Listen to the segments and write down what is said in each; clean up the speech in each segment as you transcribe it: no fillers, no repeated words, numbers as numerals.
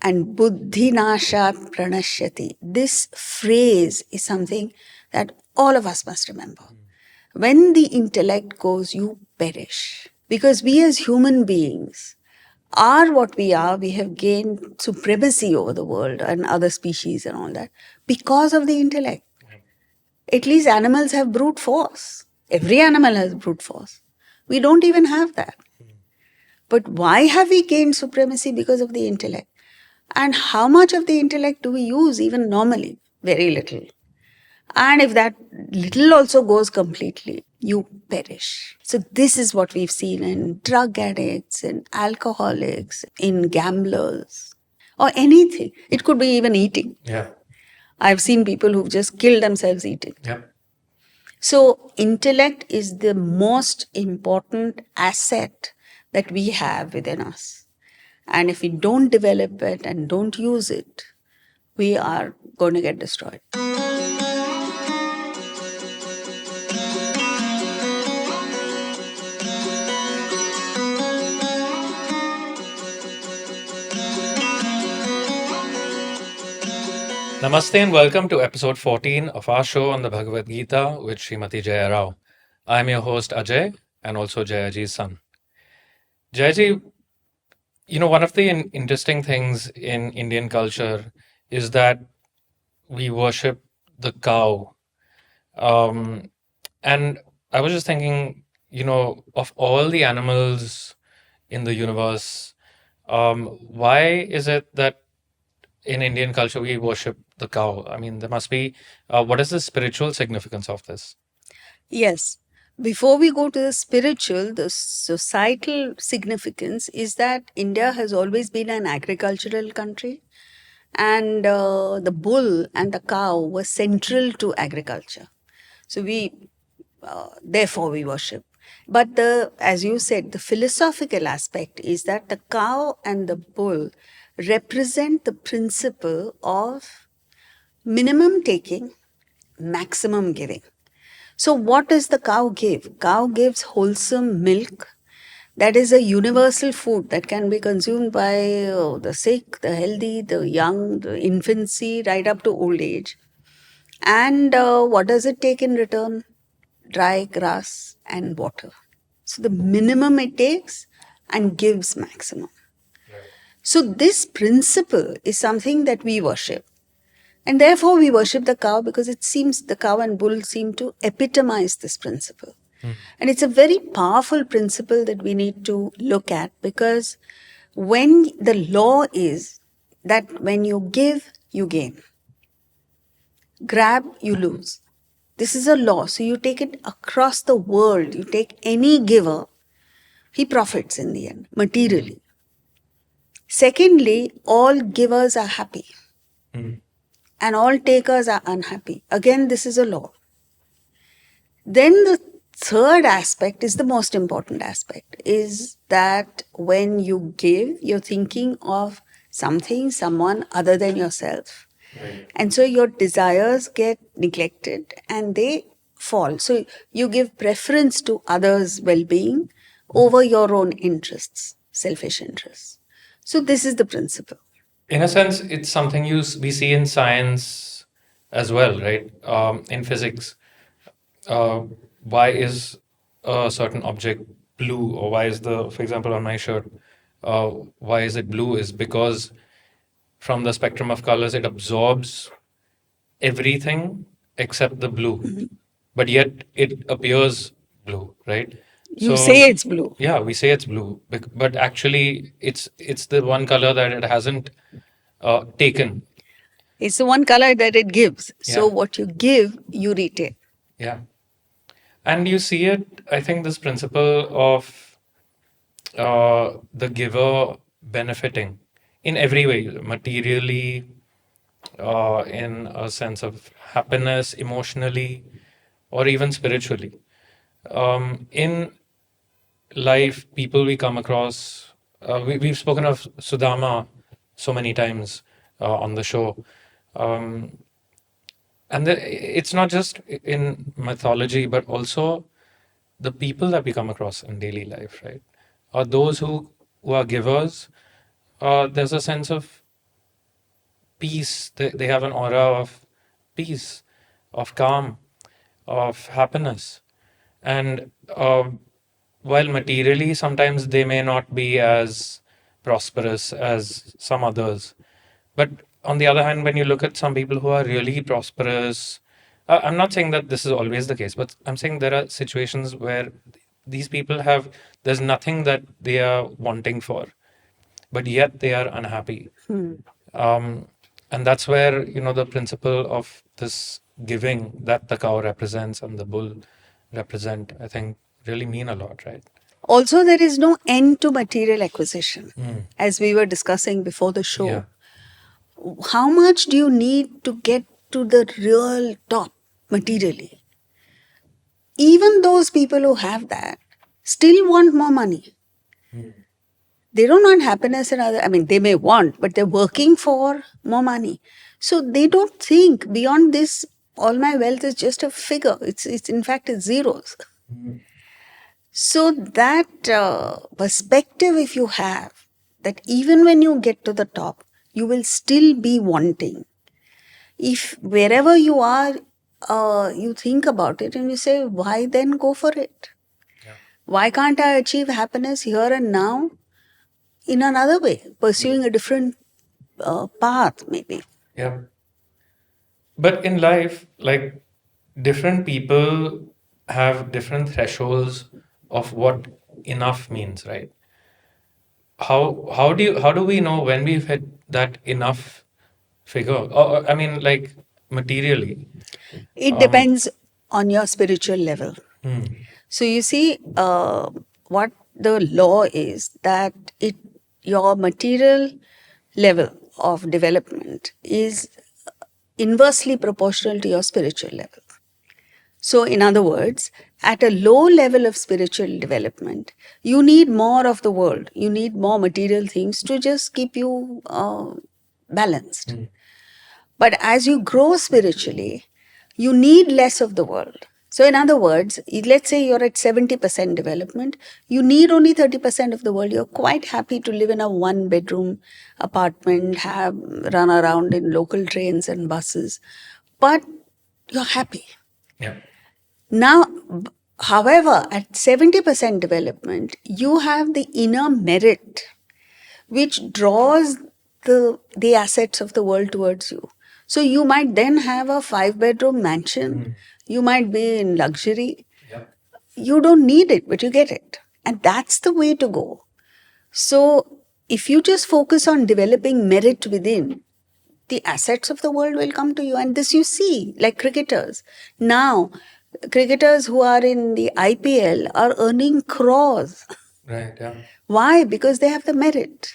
and buddhi nashat pranashyati. This phrase is something that all of us must remember. When the intellect goes, you perish. Because we as human beings are what we are. We have gained supremacy over the world and other species and all that because of the intellect. At least animals have brute force. Every animal has brute force. We don't even have that. But why have we gained supremacy? Because of the intellect. And how much of the intellect do we use even normally? Very little. And if that little also goes completely, you perish. So this is what we've seen in drug addicts, in alcoholics, in gamblers, or anything. It could be even eating. Yeah. I've seen people who've just killed themselves eating. Yeah. So intellect is the most important asset that we have within us. And if we don't develop it and don't use it, we are going to get destroyed. Namaste and welcome to episode 14 of our show on the Bhagavad Gita with Srimati Jaya Rao. I'm your host Ajay and also Jayaji's son. Jayaji, one of the interesting things in Indian culture is that we worship the cow. And I was just thinking, of all the animals in the universe, why is it that in Indian culture we worship the cow? I mean, there must be, what is the spiritual significance of this? Yes. Before we go to the spiritual, the societal significance is that India has always been an agricultural country, and the bull and the cow were central to agriculture. So therefore we worship. But as you said, the philosophical aspect is that the cow and the bull represent the principle of minimum taking, maximum giving. So what does the cow give? Cow gives wholesome milk. That is a universal food that can be consumed by the sick, the healthy, the young, the infancy, right up to old age. And what does it take in return? Dry grass and water. So the minimum it takes and gives maximum. So this principle is something that we worship. And therefore we worship the cow because it seems the cow and bull seem to epitomize this principle. And it's a very powerful principle that we need to look at, because when the law is that when you give, you gain. Grab, you lose. This is a law. So you take it across the world. You take any giver, he profits in the end, materially. Secondly, all givers are happy. And all takers are unhappy. Again, this is a law. Then the third aspect is the most important aspect, is that when you give, you're thinking of something, someone other than yourself. Right. And so your desires get neglected and they fall. So you give preference to others' well-being over your own interests, selfish interests. So this is the principle. In a sense, it's something we see in science as well, right? In physics, why is a certain object blue, or why is for example, on my shirt, why is it blue? Is because from the spectrum of colors, it absorbs everything except the blue, but yet it appears blue, right? You say it's blue. Yeah, we say it's blue, but actually it's the one color that it hasn't taken. It's the one color that it gives. So Yeah. what you give, you retain. Yeah. And you see it, I think, this principle of the giver benefiting in every way, materially, in a sense of happiness, emotionally, or even spiritually. In life, people we come across, we've spoken of Sudama so many times on the show. And it's not just in mythology, but also the people that we come across in daily life, right? Those who are givers, there's a sense of peace. They have an aura of peace, of calm, of happiness. And while materially sometimes they may not be as prosperous as some others, but on the other hand, when you look at some people who are really prosperous, I'm not saying that this is always the case, but I'm saying there are situations where these people have, there's nothing that they are wanting for, but yet they are unhappy. Um, and that's where, the principle of this giving that the cow represents and the bull represent, I think, really mean a lot, right? Also, there is no end to material acquisition. Mm. As we were discussing before the show, Yeah. how much do you need to get to the real top materially? Even those people who have that still want more money. They don't want happiness and other, I mean, they may want, but they're working for more money. So they don't think beyond this, all my wealth is just a figure. It's in fact, it's zeros. So that perspective, if you have, that even when you get to the top, you will still be wanting. If wherever you are, you think about it and you say, why then go for it? Yeah. Why can't I achieve happiness here and now in another way, pursuing a different path, maybe? Yeah. But in life, like different people have different thresholds of what enough means, right? How do we know when we've hit that enough figure? Or, I mean, like materially. It Um, depends on your spiritual level. hmm, So you see, what the law is that your material level of development is inversely proportional to your spiritual level. So, in other words, at a low level of spiritual development, you need more of the world. You need more material things to just keep you balanced. But as you grow spiritually, you need less of the world. So, in other words, let's say you're at 70% development, you need only 30% of the world. You're quite happy to live in a one bedroom apartment, run around in local trains and buses, but you're happy. yeah. Now, however, at 70% development, you have the inner merit which draws the assets of the world towards you. So you might then have a 5 bedroom mansion, you might be in luxury. Yep. You don't need it, but you get it. And that's the way to go. So if you just focus on developing merit within, the assets of the world will come to you. And this you see, like cricketers. Now, cricketers who are in the IPL are earning crores. Right, yeah. Why? Because they have the merit.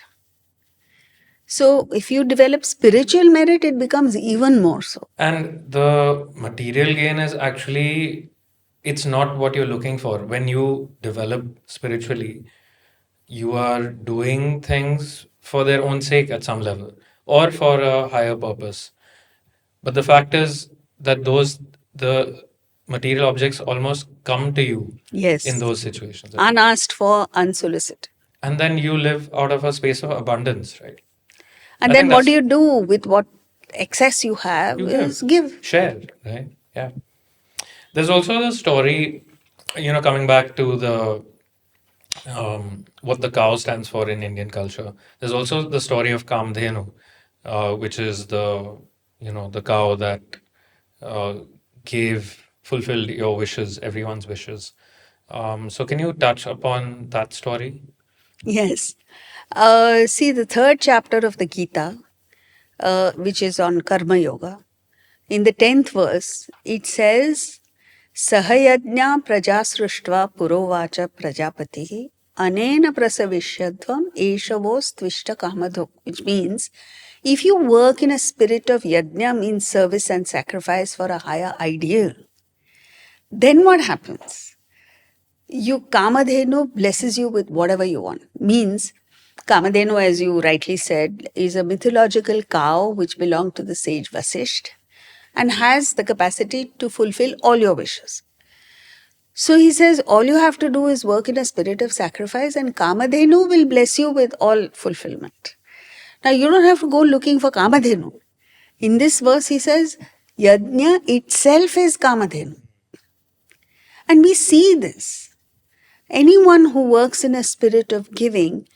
So if you develop spiritual merit, it becomes even more so. And the material gain is actually, it's not what you're looking for. When you develop spiritually, you are doing things for their own sake at some level or for a higher purpose. But the fact is that the material objects almost come to you Yes. in those situations. Unasked for, unsolicited. And then you live out of a space of abundance, right? And I then think what do that's- you do with what excess you have You is give. share, right? Yeah. There's also the story, coming back to the what the cow stands for in Indian culture. There's also the story of Kamdhenu, which is the cow that uh, fulfilled your wishes, everyone's wishes. So can you touch upon that story? Yes. See, the third chapter of the Gita, which is on Karma Yoga, in the 10th verse, it says, Sahayajna prajasruštva purovacha prajapatihi anena prasavishyadvam eshavos tvishta kamadho, which means if you work in a spirit of yajna, means service and sacrifice for a higher ideal, then what happens? Kamadhenu blesses you with whatever you want. Means Kamadhenu, as you rightly said, is a mythological cow which belonged to the sage Vasisht and has the capacity to fulfill all your wishes. So he says, all you have to do is work in a spirit of sacrifice and Kamadhenu will bless you with all fulfillment. Now you don't have to go looking for Kamadhenu. In this verse, he says, Yajna itself is Kamadhenu. And we see this. Anyone who works in a spirit of giving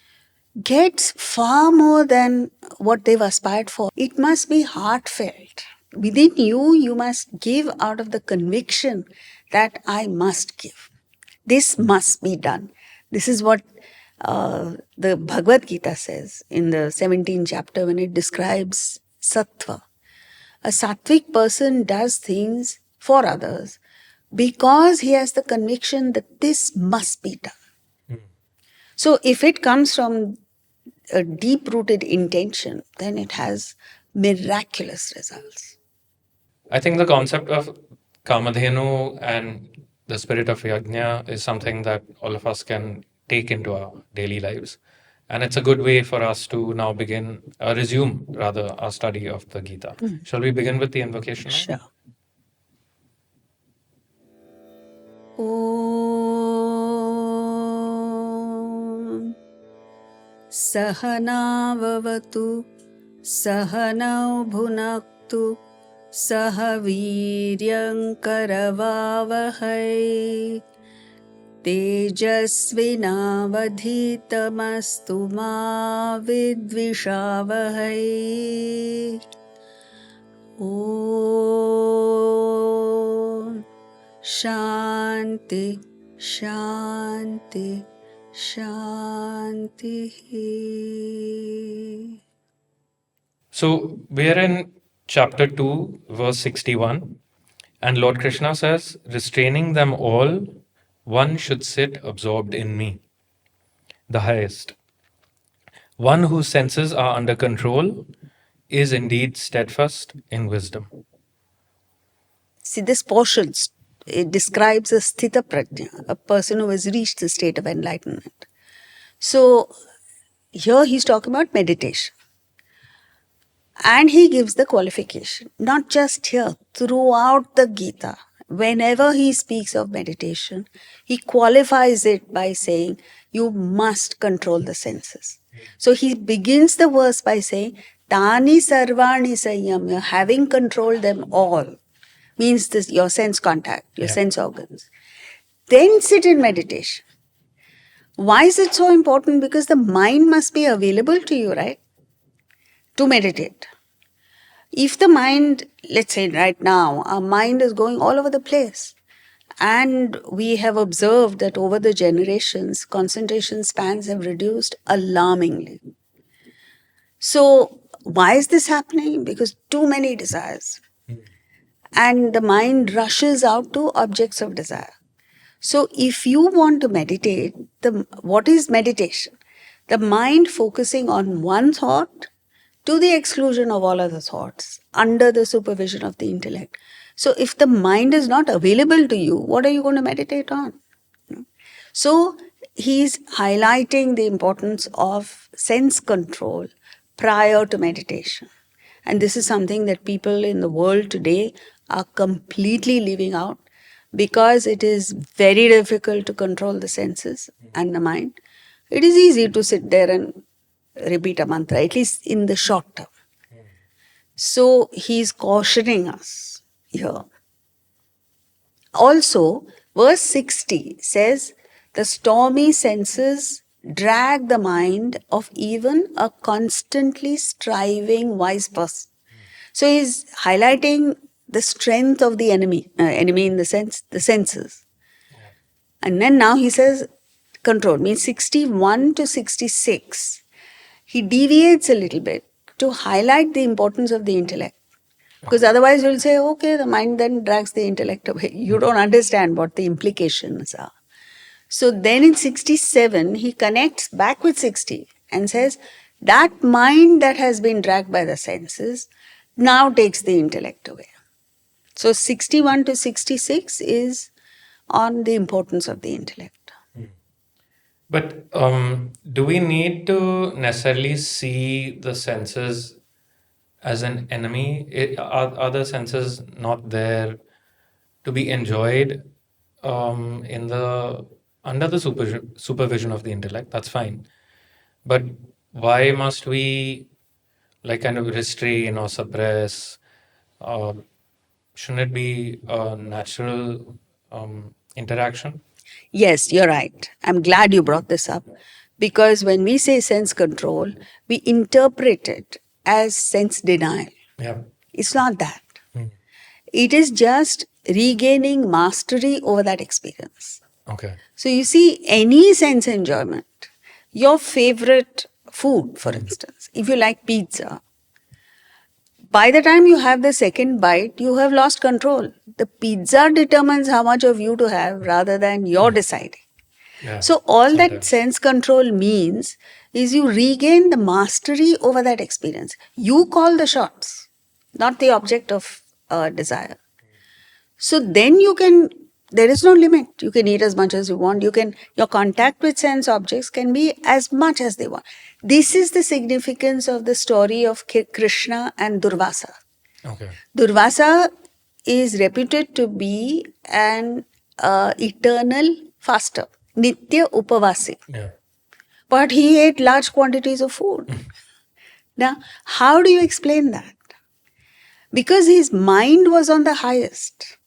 gets far more than what they've aspired for. It must be heartfelt. Within you, you must give out of the conviction that I must give. This must be done. This is what the Bhagavad Gita says in the 17th chapter when it describes sattva. A sattvic person does things for others because he has the conviction that this must be done. So if it comes from a deep rooted intention, then it has miraculous results. I think the concept of Kamadhenu and the spirit of Yajna is something that all of us can take into our daily lives. And it's a good way for us to now resume rather, our study of the Gita. Shall we begin with the invocation now? Sure. Om Sahanavavatu Sahanau Bhunaktu Sahaviryam Tejasvinavadhitamastu ma vidvishavahai. Om Shanti Shanti Shanti. So we are in chapter 2, verse 61. And Lord Krishna says, restraining them all, one should sit absorbed in me, the highest. One whose senses are under control is indeed steadfast in wisdom. See, this portion, it describes a sthita prajna, a person who has reached the state of enlightenment. So, here he's talking about meditation. And he gives the qualification, not just here, throughout the Gita. Whenever he speaks of meditation, he qualifies it by saying, you must control the senses. So he begins the verse by saying, Tani sarvani sanyamya, having controlled them all, means this your sense contact, your sense organs. Then sit in meditation. Why is it so important? Because the mind must be available to you, right? To meditate. If the mind, let's say right now, our mind is going all over the place, and we have observed that over the generations, concentration spans have reduced alarmingly. So, why is this happening? Because too many desires. And the mind rushes out to objects of desire. So, if you want to meditate, what is meditation? The mind focusing on one thought to the exclusion of all other thoughts, under the supervision of the intellect. So, if the mind is not available to you, what are you going to meditate on? So, he's highlighting the importance of sense control prior to meditation. And this is something that people in the world today are completely leaving out because it is very difficult to control the senses and the mind. It is easy to sit there and repeat a mantra, at least in the short term. So he's cautioning us here. Also, verse 60 says, the stormy senses drag the mind of even a constantly striving wise person. So he's highlighting the strength of the enemy in the sense, the senses. And then now he says, control, means 61 to 66. He deviates a little bit to highlight the importance of the intellect. Because otherwise you'll say, okay, the mind then drags the intellect away. You don't understand what the implications are. So then in 67, he connects back with 60 and says, that mind that has been dragged by the senses now takes the intellect away. So 61 to 66 is on the importance of the intellect. But do we need to necessarily see the senses as an enemy? Are the senses not there to be enjoyed under the supervision of the intellect? That's fine. But why must we like kind of restrain or suppress? Uh, shouldn't it be a natural interaction? Yes, you're right. I'm glad you brought this up because when we say sense control, we interpret it as sense denial. Yeah. It's not that. Hmm. It is just regaining mastery over that experience. Okay. So you see, any sense enjoyment, your favorite food, for instance, if you like pizza, by the time you have the second bite, you have lost control. The pizza determines how much of you to have rather than your deciding. Yeah. So, all that Sometimes. sense control means is you regain the mastery over that experience. You call the shots, not the object of desire. So, then you can, there is no limit. You can eat as much as you want. Your contact with sense objects can be as much as they want. This is the significance of the story of Krishna and Durvasa. Okay. Durvasa is reputed to be an eternal faster, Nitya Upavasi. Yeah. But he ate large quantities of food. Now, how do you explain that? Because his mind was on the highest,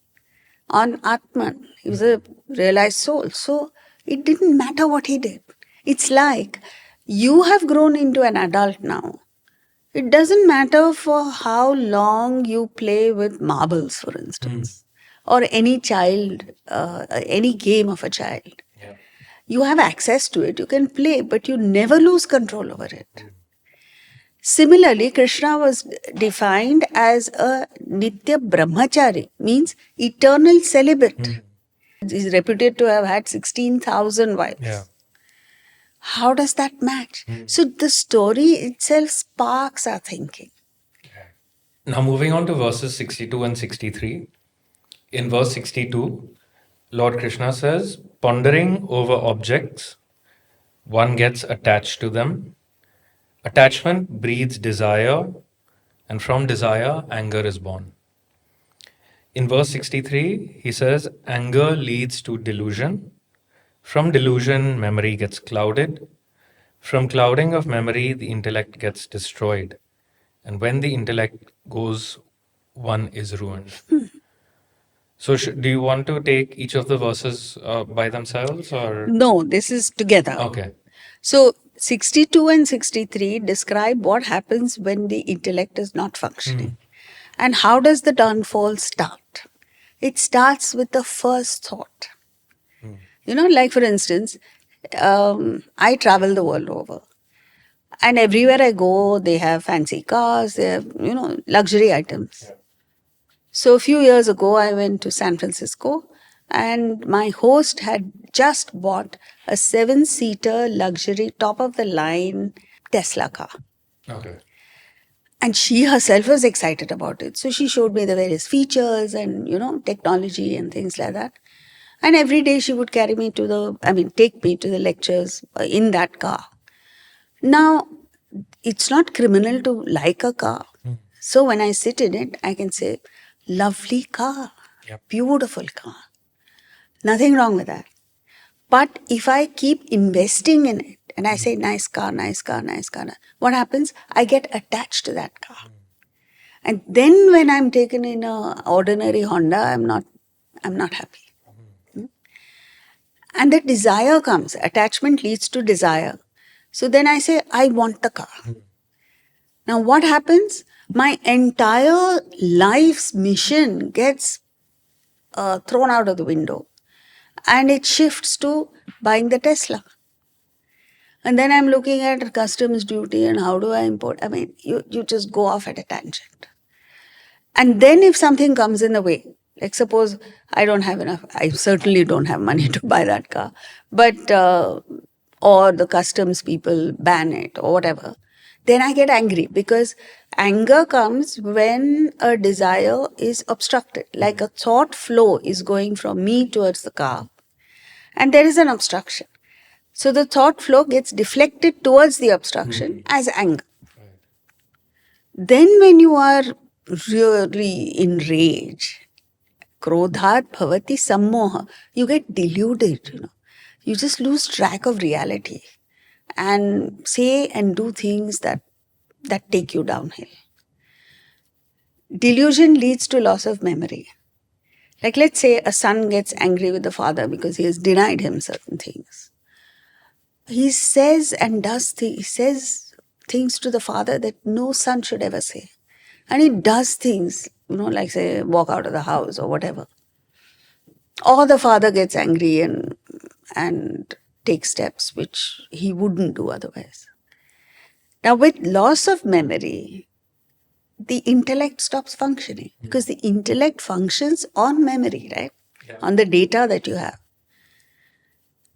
on Atman. He was a realized soul. So it didn't matter what he did. It's like you have grown into an adult now. It doesn't matter for how long you play with marbles, for instance, or any child, any game of a child. Yeah. You have access to it, you can play, but you never lose control over it. Similarly, Krishna was defined as a Nitya Brahmachari, means eternal celibate. He's reputed to have had 16,000 wives. Yeah. How does that match? So the story itself sparks our thinking. Now, moving on to verses 62 and 63. In verse 62, Lord Krishna says, pondering over objects, one gets attached to them. Attachment breeds desire, and from desire, anger is born. In verse 63, he says, anger leads to delusion. From delusion, memory gets clouded. From clouding of memory, the intellect gets destroyed. And when the intellect goes, one is ruined. So, do you want to take each of the verses by themselves, or? No, this is together. Okay. So 62 and 63 describe what happens when the intellect is not functioning. And how does the downfall start? It starts with the first thought. You know, like for instance, I travel the world over. And everywhere I go, they have fancy cars, they have, luxury items. So a few years ago, I went to San Francisco and my host had just bought a 7-seater luxury top of the line Tesla car. Okay. And she herself was excited about it. So she showed me the various features and, technology and things like that. And every day she would take me to the lectures in that car. Now, it's not criminal to like a car. So when I sit in it, I can say, lovely car, Yep. beautiful car. Nothing wrong with that. But if I keep investing in it and I say, nice car, nice car, nice car, what happens? I get attached to that car. And then when I'm taken in a ordinary Honda, I'm not happy. And the desire comes. Attachment leads to desire. So then I say, I want the car. Now what happens? My entire life's mission gets thrown out of the window. And it shifts to buying the Tesla. And then I'm looking at customs duty and how do I import. You just go off at a tangent. And then if something comes in the way, like suppose I don't have enough, I certainly don't have money to buy that car, but or the customs people ban it or whatever, then I get angry because anger comes when a desire is obstructed, like a thought flow is going from me towards the car and there is an obstruction. So the thought flow gets deflected towards the obstruction as anger. Then when you are really in rage, krodhat bhavati sammoha, you get deluded, You just lose track of reality and say and do things that that take you downhill. Delusion leads to loss of memory. Like, let's say a son gets angry with the father because he has denied him certain things. He says and does he says things to the father that no son should ever say. And he does things, like say walk out of the house or whatever. Or the father gets angry and takes steps which he wouldn't do otherwise. Now, with loss of memory, the intellect stops functioning because the intellect functions on memory, right? Yeah. On the data that you have.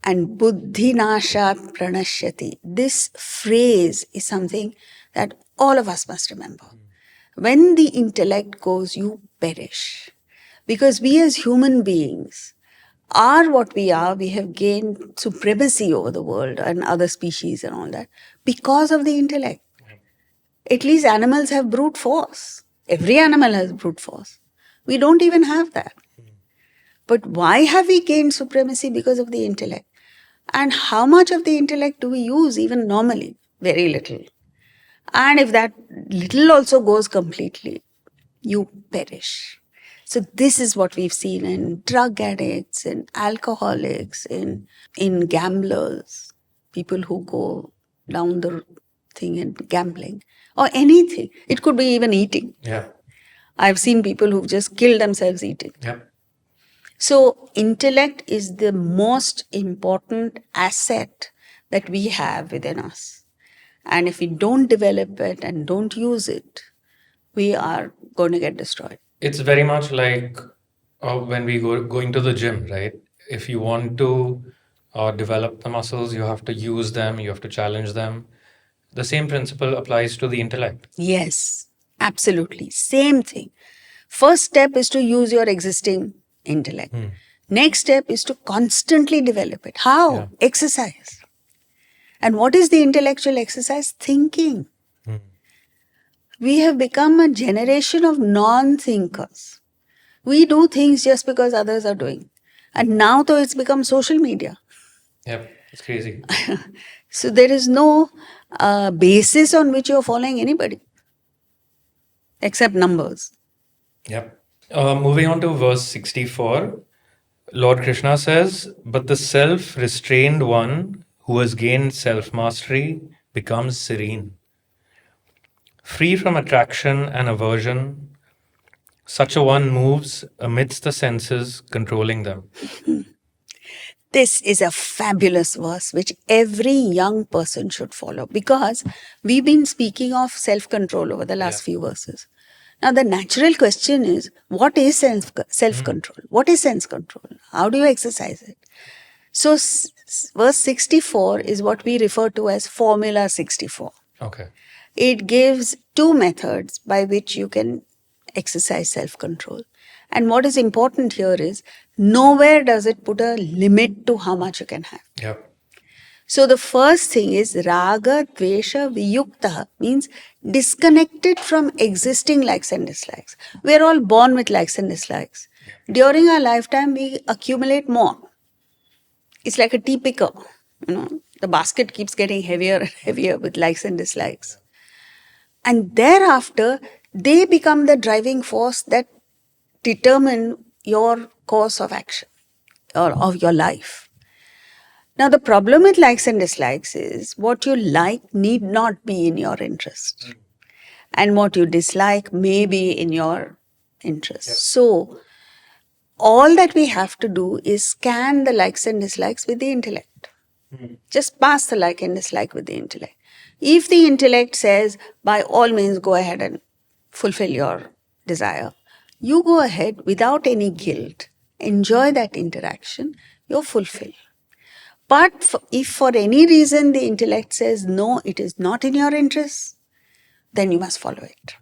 And buddhi nashat pranashyati. This phrase is something that all of us must remember. When the intellect goes, you perish. Because we as human beings are what we are. We have gained supremacy over the world and other species and all that because of the intellect. At least animals have brute force. Every animal has brute force. We don't even have that. But why have we gained supremacy? Because of the intellect. And how much of the intellect do we use even normally? Very little. And if that little also goes completely, you perish. So this is what we've seen in drug addicts, in alcoholics, in gamblers, people who go down the thing and gambling or anything. It could be even eating. Yeah. I've seen people who've just killed themselves eating. Yep. So intellect is the most important asset that we have within us. And if we don't develop it and don't use it, we are going to get destroyed. It's very much like when we going to the gym, right? If you want to develop the muscles, you have to use them, you have to challenge them. The same principle applies to the intellect. Yes, absolutely. Same thing. First step is to use your existing intellect. Next step is to constantly develop it. How? Yeah. Exercise. And what is the intellectual exercise? Thinking. We have become a generation of non-thinkers. We do things just because others are doing. And now though it's become social media. Yep, it's crazy. So there is no basis on which you're following anybody. Except numbers. Yep. Moving on to verse 64, Lord Krishna says, "But the self restrained one who has gained self mastery becomes serene. Free from attraction and aversion, such a one moves amidst the senses, controlling them." This is a fabulous verse which every young person should follow because we've been speaking of self-control over the last few verses. Now, the natural question is, what is self-control? What is sense control? How do you exercise it? So, verse 64 is what we refer to as Formula 64. Okay. It gives two methods by which you can exercise self-control. And what is important here is, nowhere does it put a limit to how much you can have. Yep. So the first thing is raga, dvesha, viyukta, means disconnected from existing likes and dislikes. We are all born with likes and dislikes. During our lifetime, we accumulate more. It's like a tea picker. The basket keeps getting heavier and heavier with likes and dislikes. And thereafter, they become the driving force that determine your course of action or of your life. Now, the problem with likes and dislikes is what you like need not be in your interest. And what you dislike may be in your interest. Yep. So, all that we have to do is scan the likes and dislikes with the intellect. Just pass the like and dislike with the intellect. If the intellect says, by all means, go ahead and fulfill your desire, you go ahead without any guilt, enjoy that interaction, you're fulfilled. But if for any reason the intellect says, no, it is not in your interest, then you must follow it.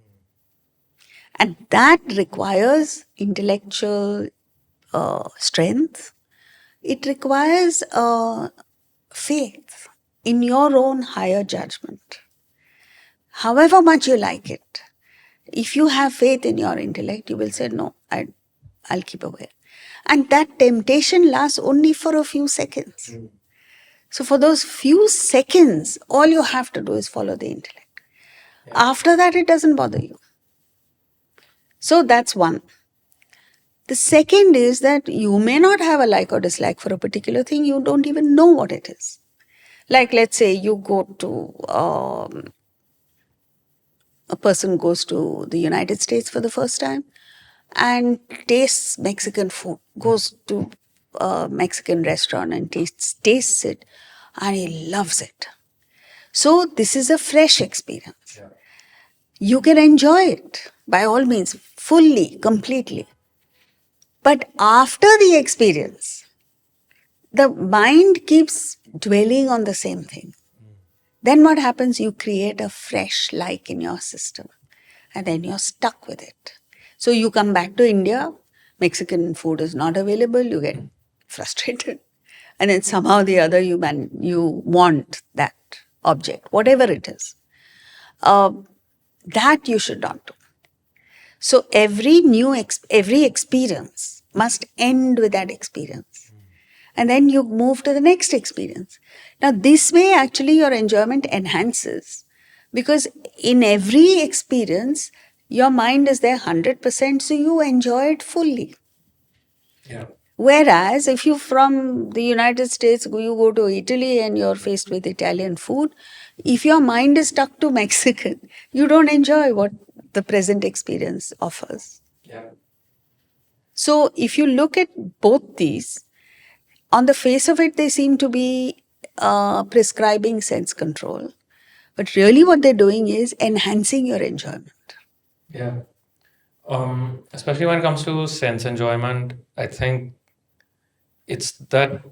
And that requires intellectual strength. It requires faith in your own higher judgment. However much you like it, if you have faith in your intellect, you will say, no, I'll keep away. And that temptation lasts only for a few seconds. So for those few seconds, all you have to do is follow the intellect. After that, it doesn't bother you. So that's one. The second is that you may not have a like or dislike for a particular thing, you don't even know what it is. Like, let's say you go to, a person goes to the United States for the first time and tastes Mexican food, goes to a Mexican restaurant and tastes it, and he loves it. So this is a fresh experience. You can enjoy it by all means, fully, completely. But after the experience, the mind keeps dwelling on the same thing. Then what happens? You create a fresh like in your system, and then you're stuck with it. So you come back to India, Mexican food is not available, you get frustrated. And then somehow or the other you want that object, whatever it is. That you should not do. So every experience must end with that experience. And then you move to the next experience. Now, this way, actually, your enjoyment enhances because in every experience, your mind is there 100%, so you enjoy it fully. Yeah. Whereas, if you from the United States, you go to Italy and you're faced with Italian food, if your mind is stuck to Mexican, you don't enjoy what the present experience offers. Yeah. So, if you look at both these, on the face of it, they seem to be prescribing sense control. But really, what they're doing is enhancing your enjoyment. Yeah. Especially when it comes to sense enjoyment, I think it's that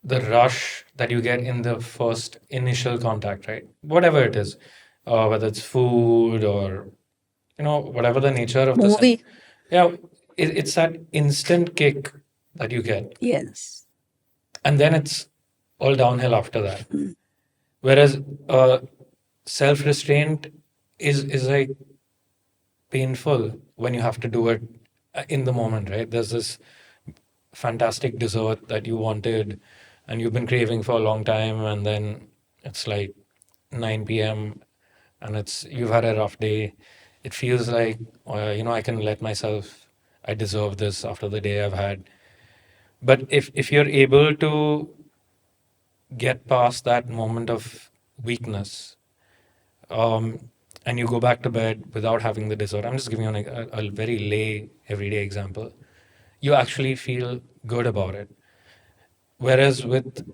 the rush that you get in the first initial contact, right? Whatever it is, whether it's food or whatever the nature of the Movie. yeah, it's that instant kick that you get, Yes. and then it's all downhill after that. Whereas self restraint is like painful when you have to do it in the moment, right? There's this fantastic dessert that you wanted and you've been craving for a long time, and then it's like 9 p.m. and it's you've had a rough day. It feels like I can let myself. I deserve this after the day I've had. But if you're able to get past that moment of weakness, and you go back to bed without having the dessert. I'm just giving you a very lay, everyday example. You actually feel good about it. Whereas with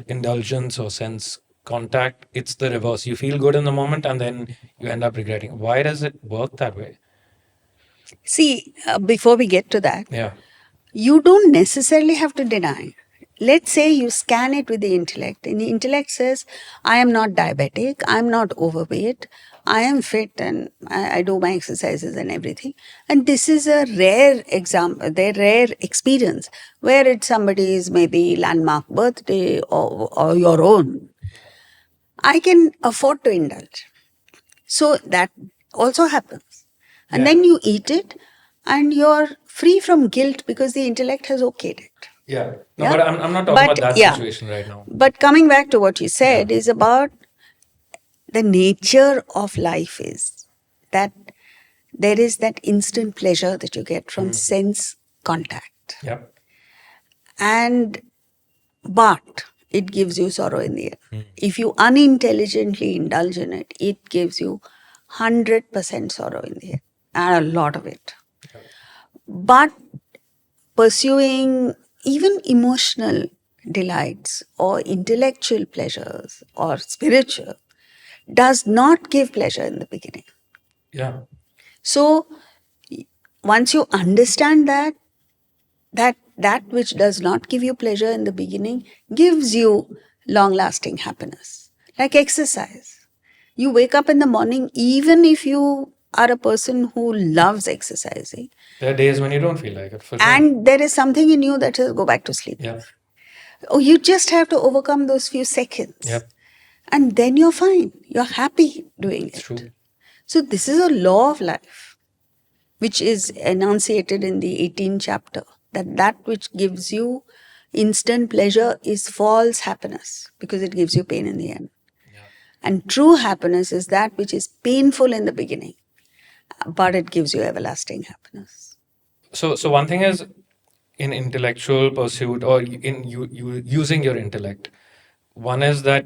indulgence or sense contact, it's the reverse. You feel good in the moment and then you end up regretting. Why does it work that way? See, before we get to that, Yeah. you don't necessarily have to deny. Let's say you scan it with the intellect, and the intellect says, I am not diabetic, I'm not overweight, I am fit, and I do my exercises and everything. And this is a rare example, their rare experience where it's somebody's maybe landmark birthday or your own. I can afford to indulge. So that also happens. And then you eat it and you're free from guilt because the intellect has okayed it. Yeah. No, Yeah? but I'm not talking But about that yeah, situation right now. but coming back to what you said Yeah. is about the nature of life is that there is that instant pleasure that you get from sense contact. Yeah. And but it gives you sorrow in the end. If you unintelligently indulge in it, it gives you 100% sorrow in the end, and a lot of it. But pursuing even emotional delights or intellectual pleasures or spiritual does not give pleasure in the beginning. Yeah. So once you understand that which does not give you pleasure in the beginning gives you long lasting happiness. Like exercise. You wake up in the morning, even if you are a person who loves exercising, There are days when you don't feel like it for sure. and there is something in you that says, go back to sleep. Yeah. Oh, you just have to overcome those few seconds. Yep. And then you're fine. You're happy doing It's it. true. So, this is a law of life, which is enunciated in the 18th chapter, that which gives you instant pleasure is false happiness because it gives you pain in the end. Yeah. And true happiness is that which is painful in the beginning, but it gives you everlasting happiness. So one thing is in intellectual pursuit or in you using your intellect. One is that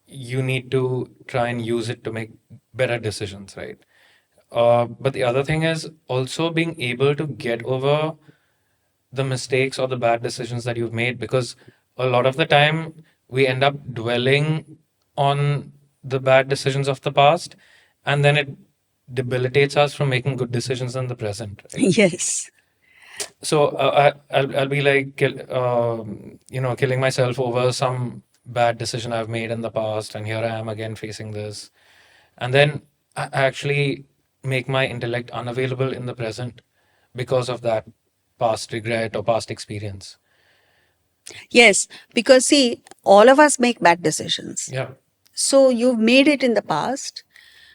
you need to try and use it to make better decisions, right? But the other thing is also being able to get over the mistakes or the bad decisions that you've made, because a lot of the time we end up dwelling on the bad decisions of the past, and then it debilitates us from making good decisions in the present, right? Yes. So I'll be like killing myself over some bad decision I've made in the past, and here I am again facing this, and then I actually make my intellect unavailable in the present because of that past regret or past experience. Yes, because see, all of us make bad decisions. Yeah, So you've made it in the past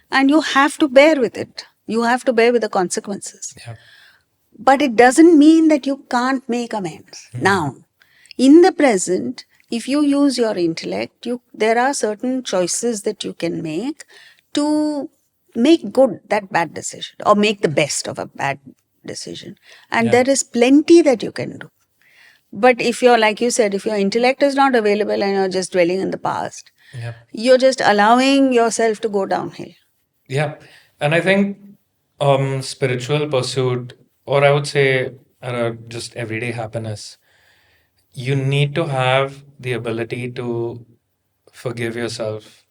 and you have to bear with it. You have to bear with the consequences. yeah. But it doesn't mean that you can't make amends. Now, in the present, if you use your intellect, there are certain choices that you can make to make good that bad decision or make the best of a bad decision. And Yeah. there is plenty that you can do. But if you're, like you said, if your intellect is not available and you're just dwelling in the past, Yeah. you're just allowing yourself to go downhill. Yeah. And I think spiritual pursuit, or I would say just everyday happiness, you need to have the ability to forgive yourself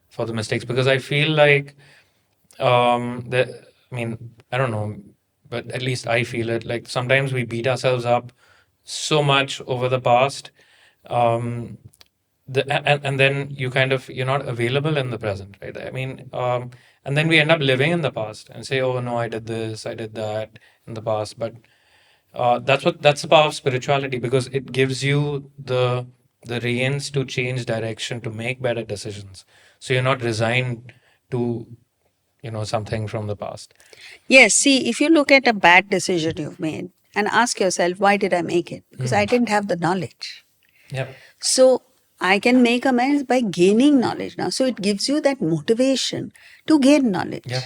for the mistakes, because I feel like that, I mean, I don't know, but at least I feel it like sometimes we beat ourselves up so much over the past, um, and then you're not available in the present, right? I mean, and then we end up living in the past and say, oh no, I did this, I did that in the past. But that's the power of spirituality, because it gives you the reins to change direction, to make better decisions, so you're not resigned to something from the past. Yes, see, if you look at a bad decision you've made and ask yourself, why did I make it? Because I didn't have the knowledge. Yep. So I can make amends by gaining knowledge now. So it gives you that motivation to gain knowledge. Yeah.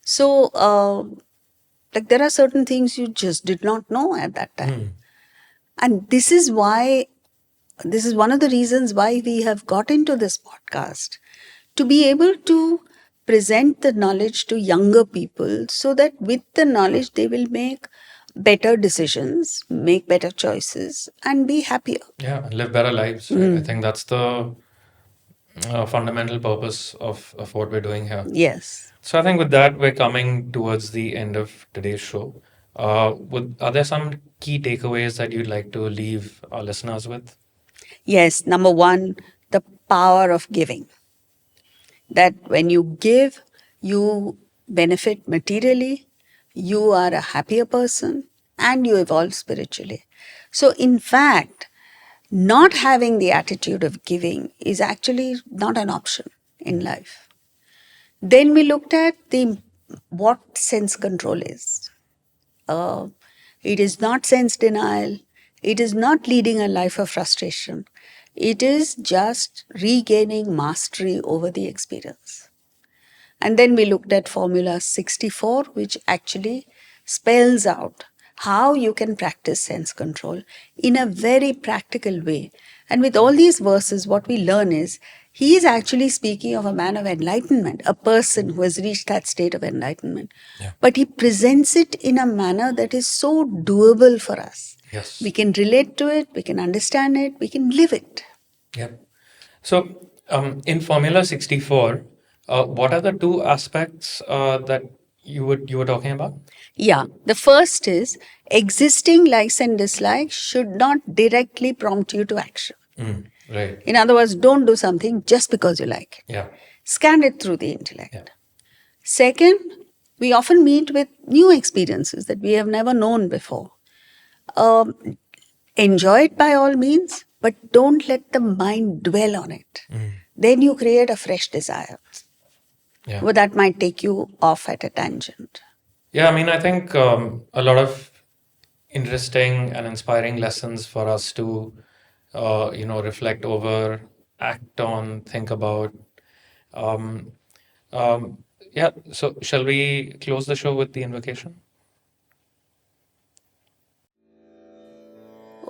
So, like there are certain things you just did not know at that time. And this is one of the reasons why we have got into this podcast, to be able to present the knowledge to younger people so that with the knowledge they will make better decisions, make better choices, and be happier. Yeah, and live better lives, right? I think that's the fundamental purpose of what we're doing here. Yes. So I think with that, we're coming towards the end of today's show. Are there some key takeaways that you'd like to leave our listeners with? Yes. Number one, the power of giving. That when you give, you benefit materially, you are a happier person, and you evolve spiritually. So, in fact, not having the attitude of giving is actually not an option in life. Then we looked at what sense control is. Uh, it is not sense denial. It is not leading a life of frustration. It is just regaining mastery over the experience. And then we looked at Formula 64, which actually spells out how you can practice sense control in a very practical way. And with all these verses, what we learn is he is actually speaking of a man of enlightenment, a person who has reached that state of enlightenment. Yeah. But he presents it in a manner that is so doable for us. Yes. We can relate to it, we can understand it, we can live it. Yep. So, in Formula 64, what are the two aspects that you were talking about? Yeah, the first is existing likes and dislikes should not directly prompt you to action. Right. In other words, don't do something just because you like it. Yeah. Scan it through the intellect. Yeah. Second, we often meet with new experiences that we have never known before. Enjoy it by all means, but don't let the mind dwell on it. Then you create a fresh desire. Yeah. Well, that might take you off at a tangent. Yeah, I mean, I think a lot of interesting and inspiring lessons for us to, reflect over, act on, think about. Um, um, yeah, so shall we close the show with the invocation?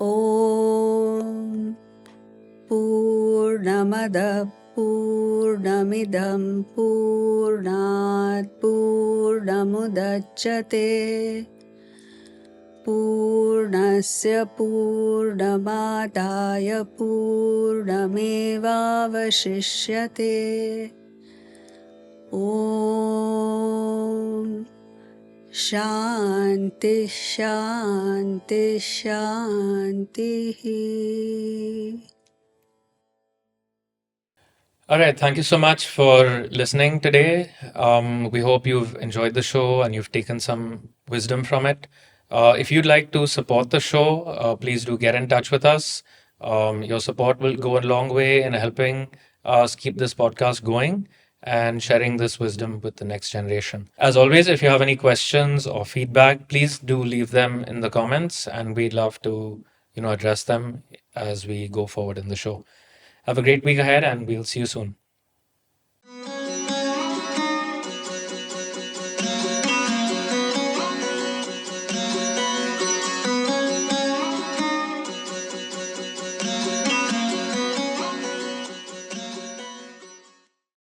Om Purnamada Purnamidam Purnat Purnamudachyate Purnasya Purnamadaya Purnamevavashishyate. Om Shanti Shanti Shanti. All right. Thank you so much for listening today. We hope you've enjoyed the show and you've taken some wisdom from it. If you'd like to support the show, please do get in touch with us. Your support will go a long way in helping us keep this podcast going and sharing this wisdom with the next generation. As always, if you have any questions or feedback, please do leave them in the comments, and we'd love to, address them as we go forward in the show. Have a great week ahead, and we'll see you soon.